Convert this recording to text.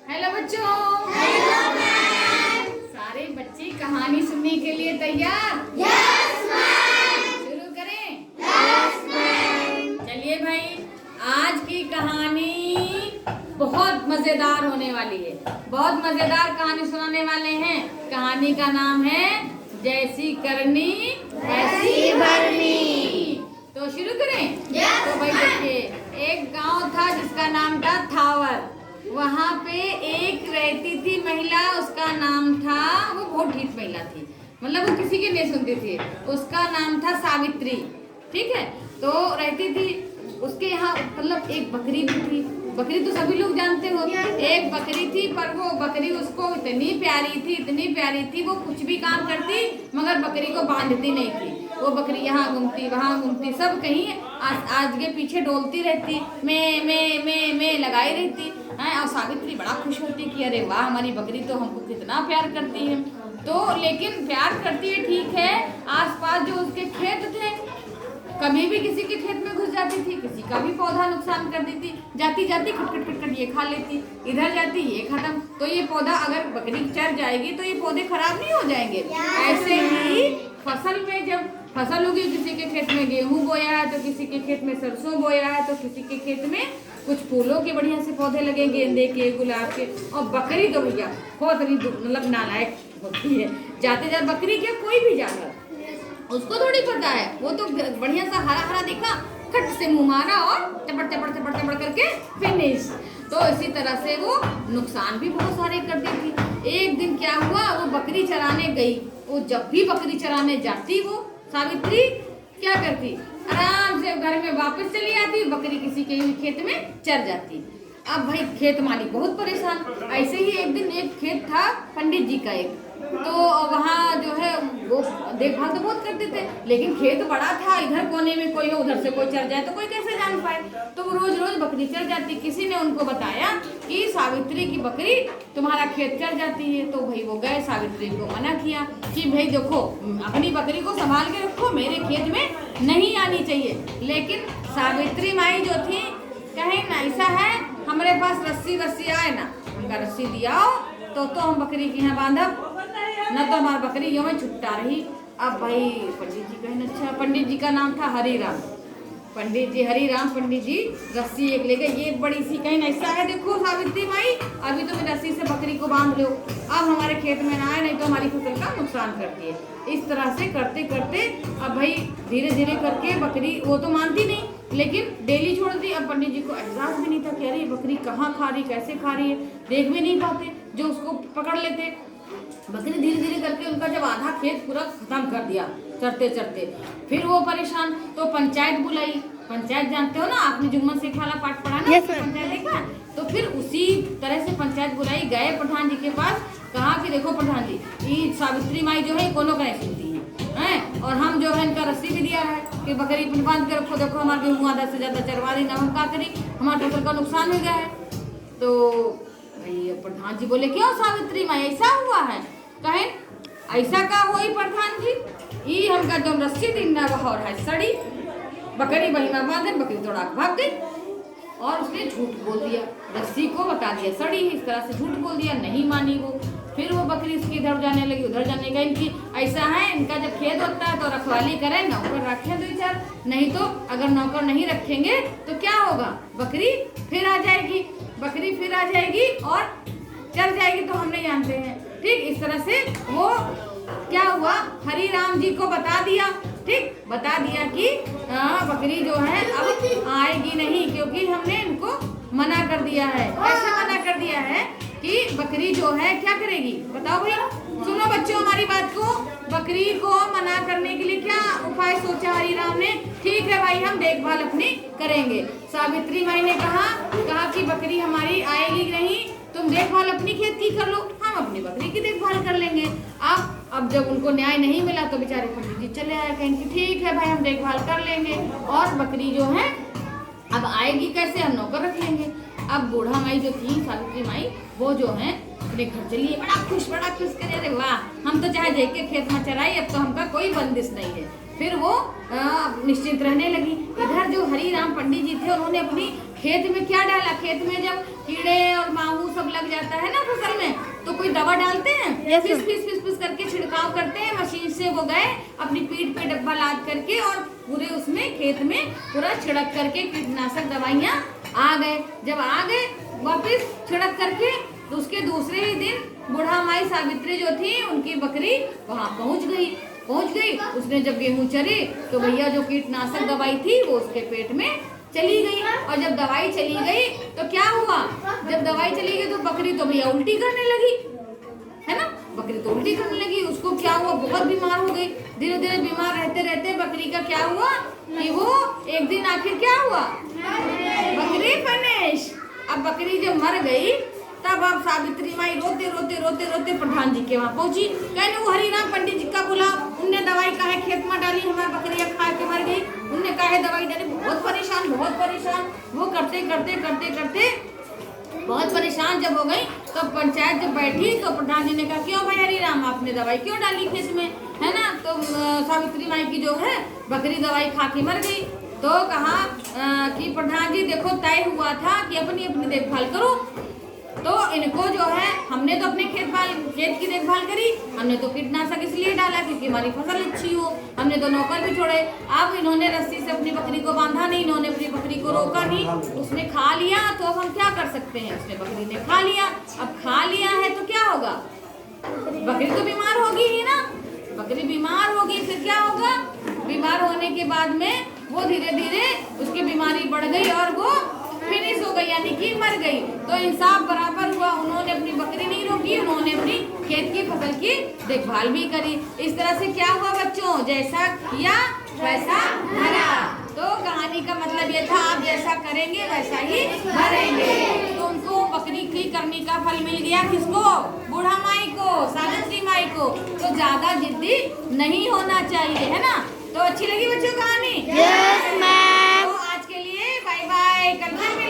Hello बच्चों। Hello ma'am. सारे बच्चे कहानी सुनने के लिए तैयार? Yes ma'am. शुरू करें? Yes ma'am. चलिए भाई, आज की कहानी बहुत मजेदार होने वाली है। बहुत मजेदार कहानी सुनाने वाले हैं। कहानी का नाम है जैसी करनी वैसी भरनी। तो शुरू करें? yes, तो भाई देखिए, एक गांव था जिसका नाम था थावर। वहाँ पे एक रहती थी महिला, उसका नाम था, वो बहुत ढीठ महिला थी, मतलब वो किसी की नहीं सुनती थी। उसका नाम था सावित्री। ठीक है, तो रहती थी उसके यहाँ, मतलब एक बकरी भी थी। बकरी तो सभी लोग जानते हो। एक बकरी थी, पर वो बकरी उसको इतनी प्यारी थी, वो कुछ भी काम करती मगर बकरी को बांधती नहीं थी। वो बकरी यहाँ घूमती वहाँ घूमती, सब कहीं आगे पीछे डोलती रहती, मैं लगाई रहती है। और सावित्री बड़ा खुश होती कि अरे वाह, हमारी बकरी तो हमको कितना प्यार करती है। तो लेकिन प्यार करती है ठीक है, आसपास जो उसके खेत थे, कभी भी किसी के खेत में घुस जाती थी, किसी का भी पौधा नुकसान कर देती, जाती जाती खटखट ये खा लेती, इधर जाती ये खत्म। तो ये पौधा अगर बकरी चर जाएगी तो ये पौधे खराब नहीं हो जाएंगे। ऐसे ही फसल में, जब फसल होगी, किसी के खेत में गेहूं बोया है तो किसी के खेत में सरसों बोया है, तो किसी के खेत में कुछ फूलों के बढ़िया से पौधे लगे, गेंदे के, गुलाब के। और बकरी तो भैया बहुत मतलब नालायक होती है। जाते जाते बकरी के कोई भी जानवर, उसको थोड़ी पता है, वो तो बढ़िया सा हरा हरा दिखा, खट से मुंह मारा और चपड़ करके फिनिश। तो इसी तरह से वो नुकसान भी बहुत सारे करती थी। एक दिन क्या हुआ, वो बकरी चराने गई। वो जब भी बकरी चराने जाती, वो सावित्री क्या करती, आराम से घर में वापस चली आती, बकरी किसी के खेत में चर जाती। अब भाई खेत मालिक बहुत परेशान। ऐसे ही एक दिन एक खेत था पंडित जी का एक, तो वहाँ जो है वो देखभाल तो बहुत करते थे, लेकिन खेत बड़ा था, इधर कोने में कोई हो, उधर से कोई चढ़ जाए तो कोई कैसे जान पाए। तो वो रोज रोज बकरी चढ़ जाती। किसी ने उनको बताया कि सावित्री की बकरी तुम्हारा खेत चढ़ जाती है। तो भाई वो गए, सावित्री को मना किया कि भाई देखो, अपनी बकरी को संभाल के रखो, मेरे खेत में नहीं आनी चाहिए। लेकिन सावित्री माई जो थी, कहे ना ऐसा है, हमारे पास रस्सी आए ना, हमका रस्सी दियाओ तो हम बकरी की यहाँ बांधब, न तो हमारी बकरी यूं में छुट्टा रही। अब भाई पंडित जी कहें, अच्छा, पंडित जी का नाम था हरिराम। हरिराम पंडित जी रस्सी एक ले गए, ये बड़ी सी, कहीं ऐसा है, देखो सावित्री माई, अभी तो रस्सी से बकरी को बांध लो, अब हमारे खेत में ना आए, नहीं तो हमारी फसल का नुकसान करती है। इस तरह से करते करते अब भाई धीरे धीरे करके बकरी, वो तो मानती नहीं, लेकिन डेली छोड़ दी। अब पंडित जी को एहसास भी नहीं था कि अरे बकरी कहाँ खा रही, कैसे खा रही है, देख भी नहीं पाते, जो उसको पकड़ लेते। बकरी धीरे धीरे करके उनका जब आधा खेत पूरा खत्म कर दिया चरते चरते, फिर वो परेशान, तो पंचायत बुलाई। पंचायत जानते हो ना, आपने जुम्मन शेख वाला पाठ पढ़ा ना? yes, पंचायत देखा? तो फिर उसी तरह से पंचायत बुलाई, गए प्रधान जी के पास, कहा कि देखो प्रधान जी, ये सावित्री माई जो है कोनो का नहीं सुनती है, और हम जो है इनका रस्सी भी दिया है कि बकरी बांध के रखो, देखो हमारे गेहूँ आधा से ज्यादा चरवा दी ना, हम क्या करें, हमारे फसल का नुकसान हो गया है। तो भाई प्रधान जी बोले, क्यों सावित्री माई ऐसा हुआ है? कहे ऐसा का हुई प्रधान जी, ये हमका जो रस्सी दिन ना वह और है सड़ी, बकरी वही में बांधे, बकरी तोड़ा भाग गई। और उसने झूठ बोल दिया, रस्सी को बता दिया सड़ी, इस तरह से झूठ बोल दिया, नहीं मानी वो। फिर वो बकरी इसकी इधर जाने लगी, उधर जाने गई। इनकी ऐसा है, इनका जब खेत होता है तो रखवाली करें, नौकर रखें 2-4, नहीं तो अगर नौकर नहीं रखेंगे तो क्या होगा, बकरी फिर आ जाएगी और चल जाएगी, तो हम नहीं जानते हैं। ठीक, इस तरह से वो क्या हुआ, हरिराम जी को बता दिया। ठीक, बता दिया कि बकरी जो है अब आएगी नहीं, क्योंकि हमने इनको मना कर दिया है। कैसे मना कर दिया है कि बकरी जो है क्या करेगी, बताओ भाई, सुनो बच्चों हमारी बात को। बकरी को मना करने के लिए क्या उपाय सोचा हरिराम ने? ठीक है भाई, हम देखभाल अपनी करेंगे। सावित्री माई ने कहा कि बकरी हमारी आएगी नहीं, तुम देखभाल अपनी खेत की कर लो, हम अपनी बकरी की देखभाल कर लेंगे। अब जब उनको न्याय नहीं मिला तो बेचारे पंडित जी चले आए, कहें कि ठीक है भाई, हम देखभाल कर लेंगे, और बकरी जो है अब आएगी कैसे, हम नौकर रख लेंगे। अब बूढ़ा माई जो थी, सावित्री माई, वो जो है अपने घर चली, बड़ा खुश करे, अरे वाह, हम तो चाहे जाके खेत में चराई, अब तो हमका कोई बंदिश नहीं है। फिर वो निश्चिंत रहने लगी। इधर जो हरिराम पंडित जी थे, उन्होंने अपनी खेत में क्या डाला, खेत में जब कीड़े और माहू सब लग आता है ना फसल में, तो कोई दवा डालते हैं, Yes, फिस फिस फिस फिस करके छिड़काव करते हैं मशीन से। वो गए अपनी पीठ पे डब्बा लाद करके और पूरे उसमें खेत में पूरा छिड़क करके कीटनाशक दवाइयाँ आ गए। जब आ गए वापिस छिड़क करके, तो उसके दूसरे ही दिन बूढ़ा माई सावित्री जो थी उनकी बकरी वहाँ पहुँच गई। उसने जब गेहूं चरी तो भैया जो कीटनाशक दवाई थी वो उसके पेट में चली गई। और जब दवाई चली गई तो क्या हुआ, जब दवाई चली गई तो बकरी तो भैया उल्टी करने लगी, है ना, बकरी तो उल्टी करने लगी। उसको क्या हुआ, बहुत बीमार हो गई। धीरे धीरे बीमार रहते रहते बकरी का क्या हुआ कि वो एक दिन आखिर क्या हुआ, बकरी फिनिश। अब बकरी जब मर गई तब अब सावित्री माई रोते रोते रोते रोते प्रधान जी के वहाँ पहुंची। कहने वो हरिराम पंडित जी का बुला, उनने दवाई काहे खेत में डाली, हमारी बकरियां खा के मर गई, उनने काहे दवाई डाली। बहुत परेशान वो करते करते करते करते बहुत परेशान जब हो गई, तो पंचायत जब बैठी तो प्रधान जी ने कहा क्यों भाई हरिराम आपने दवाई क्यों डाली खेत में, है ना। तो सावित्री माई की जो है बकरी दवाई खा के मर गई। तो कहा कि प्रधान जी देखो तय हुआ था कि अपनी अपनी देखभाल करो, तो इनको जो है हमने तो अपने खेत की देखभाल करी, हमने तो कीटनाशक इसलिए डाला क्योंकि हमारी फसल अच्छी हो, हमने तो नौकर भी छोड़े। अब इन्होंने रस्सी से अपनी बकरी को बांधा नहीं, इन्होंने अपनी बकरी को रोका नहीं, उसने खा लिया। तो अब हम क्या कर सकते हैं, उसने बकरी ने खा लिया। अब खा लिया है तो क्या होगा, बकरी तो बीमार होगी ही ना, बकरी बीमार होगी फिर क्या होगा, बीमार होने के बाद में वो धीरे धीरे उसकी बीमारी बढ़ गई और वो फिनिश हो गई, यानी कि मर गई। तो इंसाफ बराबर हुआ, उन्होंने अपनी बकरी नहीं रोकी, उन्होंने अपनी खेत की फसल की देखभाल भी करी। इस तरह से क्या हुआ बच्चों, जैसा किया वैसा भरा। तो कहानी का मतलब ये था आप जैसा करेंगे वैसा ही भरेंगे। तो उनको बकरी की करनी का फल मिल गया, किसको, बूढ़ा माई को, सावित्री माई को। तो ज्यादा जिद्दी नहीं होना चाहिए, है ना। तो अच्छी लगी बच्चों कहानी? Yes ma'am. तो आज के लिए बाय बाय, कल फिर